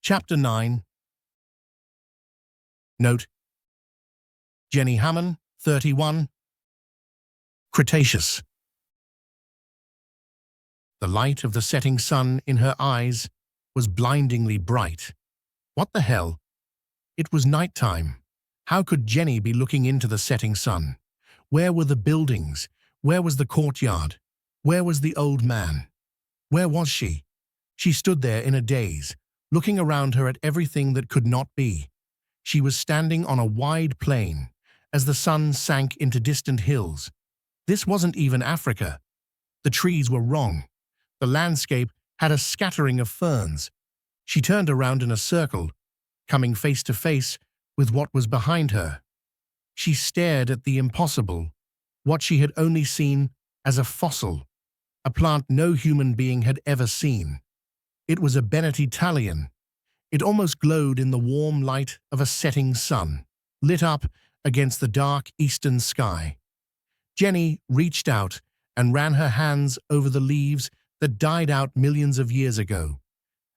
Chapter 9. Note: John Hamman, 31. Cretaceous. The light of the setting sun in her eyes was blindingly bright. What the hell? It was nighttime. How could Jenny be looking into the setting sun? Where were the buildings? Where was the courtyard? Where was the old man? Where was she? She stood there in a daze, looking around her at everything that could not be. She was standing on a wide plain, as the sun sank into distant hills. This wasn't even Africa. The trees were wrong. The landscape had a scattering of ferns. She turned around in a circle, coming face to face with what was behind her. She stared at the impossible, what she had only seen as a fossil, a plant no human being had ever seen. It was a Bennettitalian. It almost glowed in the warm light of a setting sun, lit up against the dark eastern sky. Jenny reached out and ran her hands over the leaves that died out millions of years ago.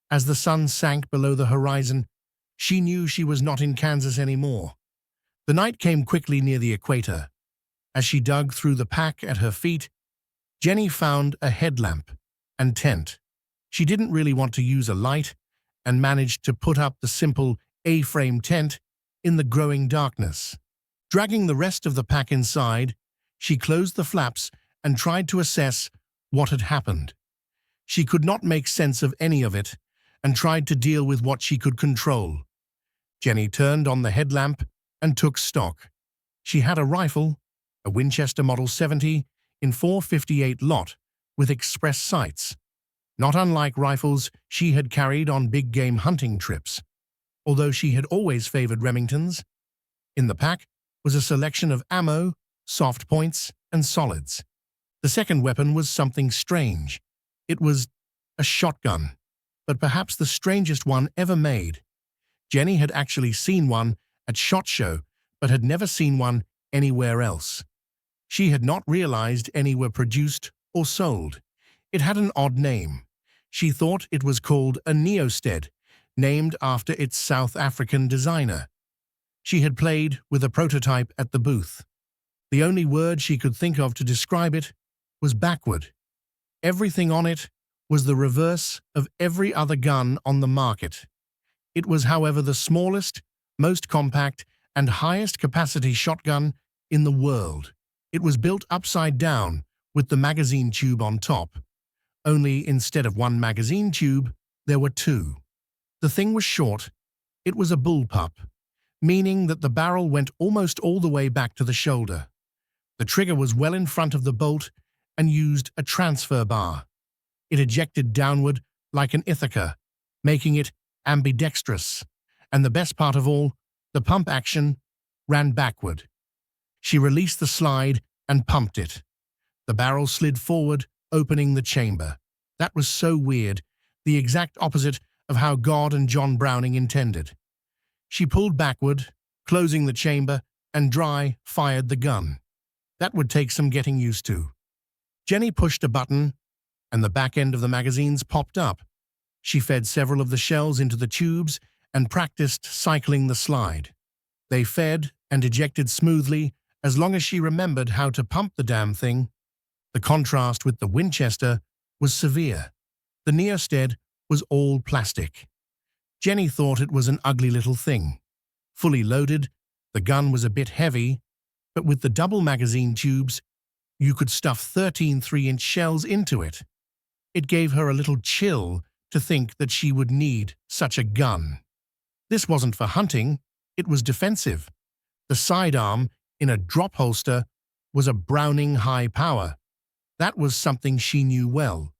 As the sun sank below the horizon, she knew she was not in Kansas anymore. The night came quickly near the equator. As she dug through the pack at her feet, Jenny found a headlamp and tent. She didn't really want to use a light and managed to put up the simple A-frame tent in the growing darkness. Dragging the rest of the pack inside, she closed the flaps and tried to assess what had happened. She could not make sense of any of it and tried to deal with what she could control. Jenny turned on the headlamp and took stock. She had a rifle, a Winchester Model 70 in .458 lot with express sights, not unlike rifles she had carried on big game hunting trips, although she had always favored Remingtons. In the pack was a selection of ammo, soft points, and solids. The second weapon was something strange. It was a shotgun, but perhaps the strangest one ever made. Jenny had actually seen one at SHOT Show, but had never seen one anywhere else. She had not realized any were produced or sold. It had an odd name. She thought it was called a Neosted, named after its South African designer. She had played with a prototype at the booth. The only word she could think of to describe it was backward. Everything on it was the reverse of every other gun on the market. It was, however, the smallest, most compact, and highest capacity shotgun in the world. It was built upside down with the magazine tube on top. Only instead of one magazine tube, there were two. The thing was short. It was a bullpup, meaning that the barrel went almost all the way back to the shoulder. The trigger was well in front of the bolt and used a transfer bar. It ejected downward like an Ithaca, making it ambidextrous. And the best part of all, the pump action ran backward. She released the slide and pumped it. The barrel slid forward, opening the chamber. That was so weird, the exact opposite of how God and John Browning intended. She pulled backward, closing the chamber, and dry fired the gun. That would take some getting used to. Jenny pushed a button, and the back end of the magazines popped up. She fed several of the shells into the tubes and practiced cycling the slide. They fed and ejected smoothly as long as she remembered how to pump the damn thing. The contrast with the Winchester was severe. The Neosted was all plastic. Jenny thought it was an ugly little thing. Fully loaded, the gun was a bit heavy, but with the double magazine tubes, you could stuff 13 3-inch shells into it. It gave her a little chill to think that she would need such a gun. This wasn't for hunting, it was defensive. The sidearm, in a drop holster, was a Browning high power. That was something she knew well.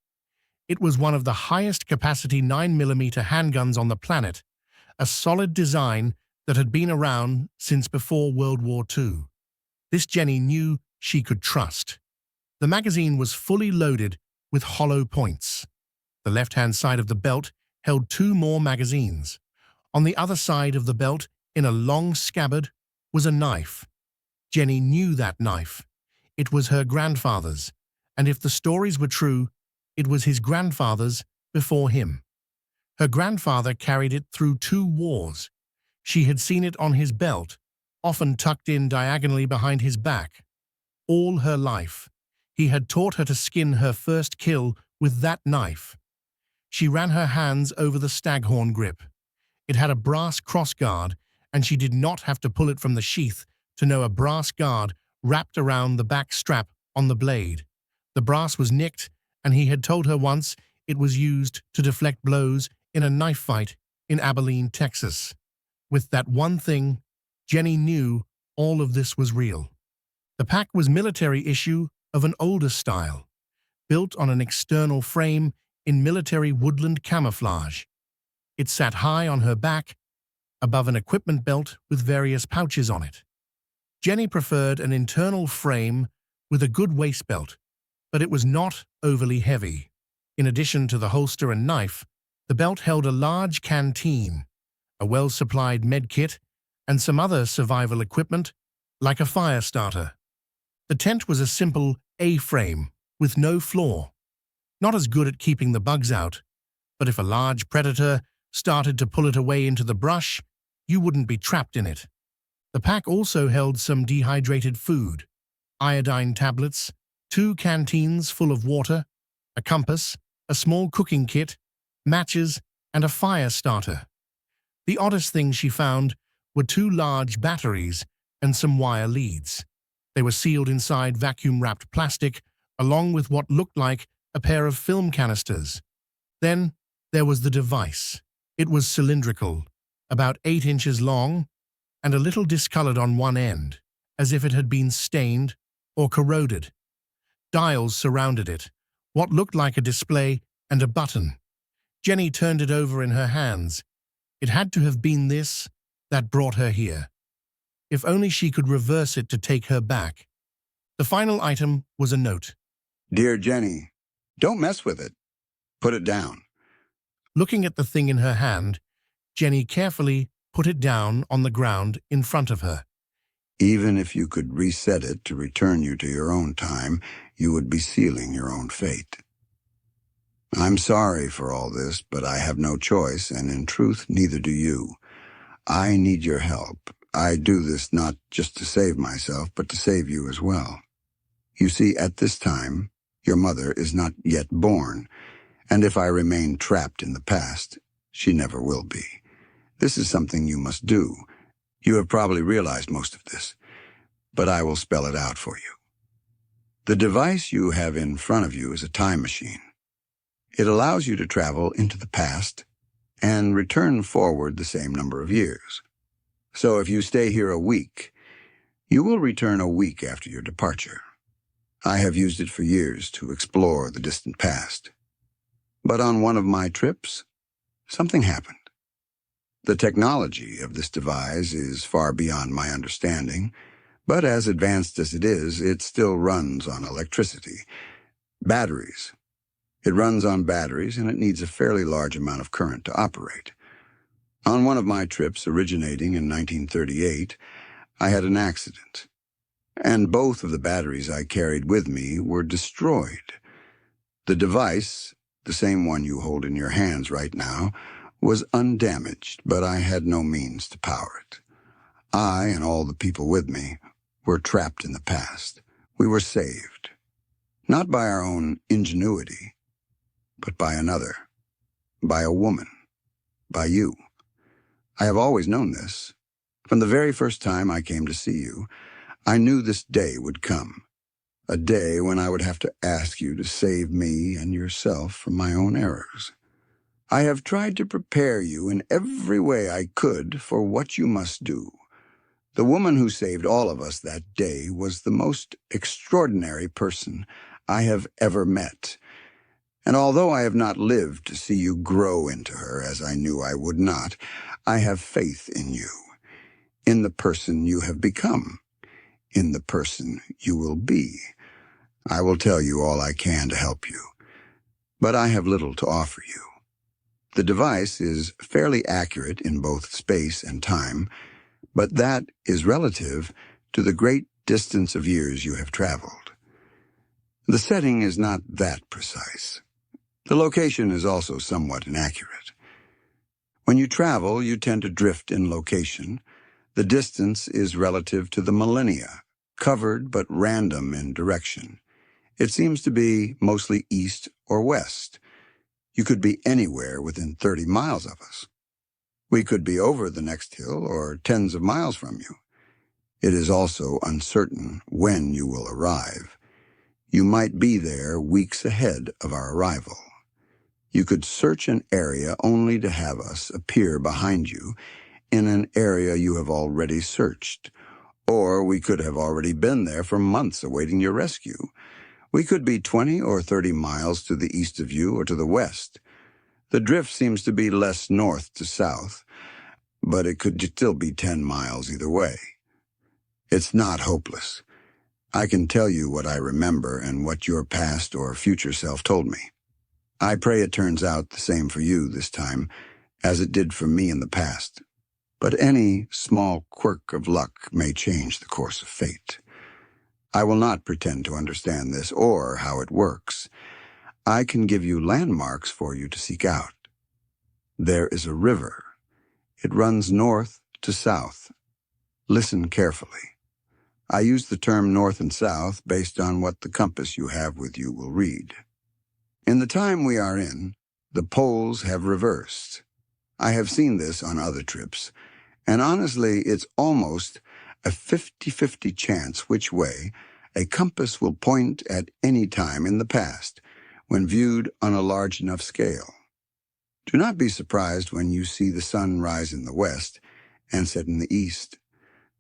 It was one of the highest capacity 9mm handguns on the planet, a solid design that had been around since before World War II. This Jenny knew she could trust. The magazine was fully loaded with hollow points. The left-hand side of the belt held 2 more magazines. On the other side of the belt, in a long scabbard, was a knife. Jenny knew that knife. It was her grandfather's, and if the stories were true, it was his grandfather's before him. Her grandfather carried it through 2 wars. She had seen it on his belt, often tucked in diagonally behind his back. All her life, he had taught her to skin her first kill with that knife. She ran her hands over the staghorn grip. It had a brass crossguard, and she did not have to pull it from the sheath to know a brass guard wrapped around the back strap on the blade. The brass was nicked, and he had told her once it was used to deflect blows in a knife fight in Abilene, Texas. With that one thing, Jenny knew all of this was real. The pack was military issue of an older style, built on an external frame in military woodland camouflage. It sat high on her back, above an equipment belt with various pouches on it. Jenny preferred an internal frame with a good waist belt, but it was not overly heavy. In addition to the holster and knife, the belt held a large canteen, a well-supplied med kit, and some other survival equipment, like a fire starter. The tent was a simple A-frame with no floor. Not as good at keeping the bugs out, but if a large predator started to pull it away into the brush, you wouldn't be trapped in it. The pack also held some dehydrated food, iodine tablets, 2 canteens full of water, a compass, a small cooking kit, matches, and a fire starter. The oddest thing she found were 2 large batteries and some wire leads. They were sealed inside vacuum-wrapped plastic, along with what looked like a pair of film canisters. Then there was the device. It was cylindrical, about 8 inches long, and a little discolored on one end, as if it had been stained or corroded. Dials surrounded it, what looked like a display and a button. Jenny turned it over in her hands. It had to have been this that brought her here. If only she could reverse it to take her back. The final item was a note. Dear Jenny, don't mess with it. Put it down. Looking at the thing in her hand, Jenny carefully put it down on the ground in front of her. Even if you could reset it to return you to your own time, you would be sealing your own fate. I'm sorry for all this, but I have no choice, and in truth, neither do you. I need your help. I do this not just to save myself, but to save you as well. You see, at this time, your mother is not yet born, and if I remain trapped in the past, she never will be. This is something you must do. You have probably realized most of this, but I will spell it out for you. The device you have in front of you is a time machine. It allows you to travel into the past and return forward the same number of years. So if you stay here a week, you will return a week after your departure. I have used it for years to explore the distant past. But on one of my trips, something happened. The technology of this device is far beyond my understanding, but as advanced as it is, it still runs on electricity. Batteries. It runs on batteries, and it needs a fairly large amount of current to operate. On one of my trips, originating in 1938, I had an accident, and both of the batteries I carried with me were destroyed. The device, the same one you hold in your hands right now, was undamaged, but I had no means to power it. I and all the people with me were trapped in the past. We were saved, not by our own ingenuity, but by another, by a woman, by you. I have always known this. From the very first time I came to see you, I knew this day would come, a day when I would have to ask you to save me and yourself from my own errors. I have tried to prepare you in every way I could for what you must do. The woman who saved all of us that day was the most extraordinary person I have ever met. And although I have not lived to see you grow into her, as I knew I would not, I have faith in you, in the person you have become, in the person you will be. I will tell you all I can to help you, but I have little to offer you. The device is fairly accurate in both space and time, but that is relative to the great distance of years you have traveled. The setting is not that precise. The location is also somewhat inaccurate. When you travel, you tend to drift in location. The distance is relative to the millennia, covered but random in direction. It seems to be mostly east or west. You could be anywhere within 30 miles of us. We could be over the next hill or tens of miles from you. It is also uncertain when you will arrive. You might be there weeks ahead of our arrival. You could search an area only to have us appear behind you in an area you have already searched. Or we could have already been there for months awaiting your rescue. We could be 20 or 30 miles to the east of you or to the west. The drift seems to be less north to south, but it could still be 10 miles either way. It's not hopeless. I can tell you what I remember and what your past or future self told me. I pray it turns out the same for you this time, as it did for me in the past. But any small quirk of luck may change the course of fate. I will not pretend to understand this or how it works. I can give you landmarks for you to seek out. There is a river. It runs north to south. Listen carefully. I use the term north and south based on what the compass you have with you will read. In the time we are in, the poles have reversed. I have seen this on other trips, and honestly, it's almost a 50-50 chance which way a compass will point at any time in the past when viewed on a large enough scale. Do not be surprised when you see the sun rise in the west and set in the east.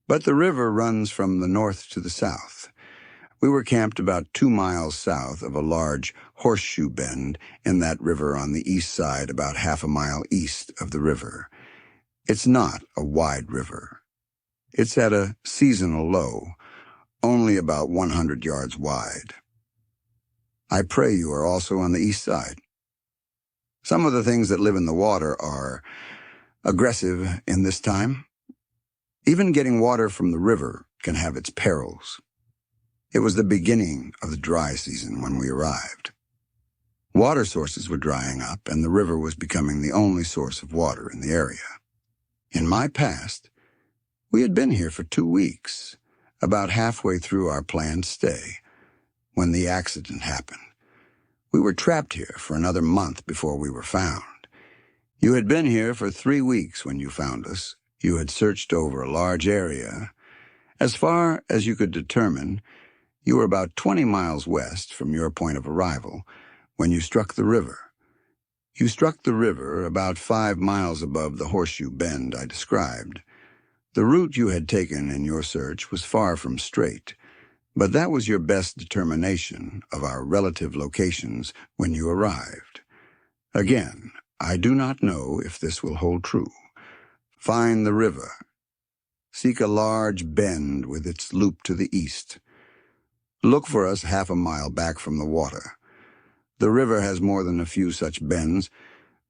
But the river runs from the north to the south. We were camped about 2 miles south of a large horseshoe bend in that river on the east side, about half a mile east of the river. It's not a wide river. It's at a seasonal low, only about 100 yards wide. I pray you are also on the east side. Some of the things that live in the water are aggressive in this time. Even getting water from the river can have its perils. It was the beginning of the dry season when we arrived. Water sources were drying up, and the river was becoming the only source of water in the area. In my past, we had been here for 2 weeks, about halfway through our planned stay, when the accident happened. We were trapped here for another month before we were found. You had been here for 3 weeks when you found us. You had searched over a large area. As far as you could determine, you were about 20 miles west from your point of arrival when you struck the river. You struck the river about 5 miles above the horseshoe bend I described. The route you had taken in your search was far from straight, but that was your best determination of our relative locations when you arrived. Again, I do not know if this will hold true. Find the river. Seek a large bend with its loop to the east. Look for us half a mile back from the water. The river has more than a few such bends,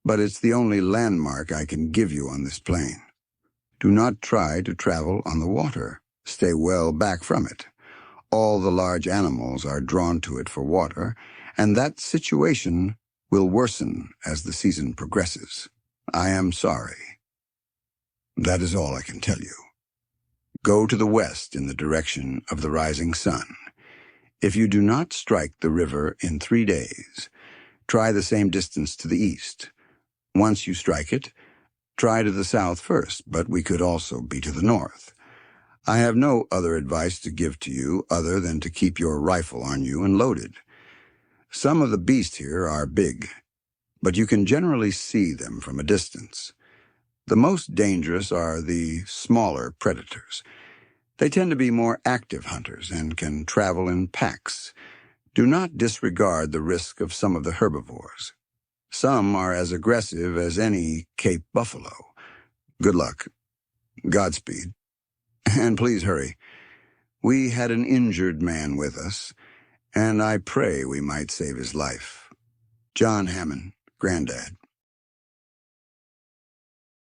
but it's the only landmark I can give you on this plain. Do not try to travel on the water. Stay well back from it. All the large animals are drawn to it for water, and that situation will worsen as the season progresses. I am sorry. That is all I can tell you. Go to the west in the direction of the rising sun. If you do not strike the river in 3 days, try the same distance to the east. Once you strike it, try to the south first, but we could also be to the north. I have no other advice to give to you other than to keep your rifle on you and loaded. Some of the beasts here are big, but you can generally see them from a distance. The most dangerous are the smaller predators. They tend to be more active hunters and can travel in packs. Do not disregard the risk of some of the herbivores. Some are as aggressive as any Cape buffalo. Good luck. Godspeed. And please hurry. We had an injured man with us, and I pray we might save his life. John Hamman, Granddad.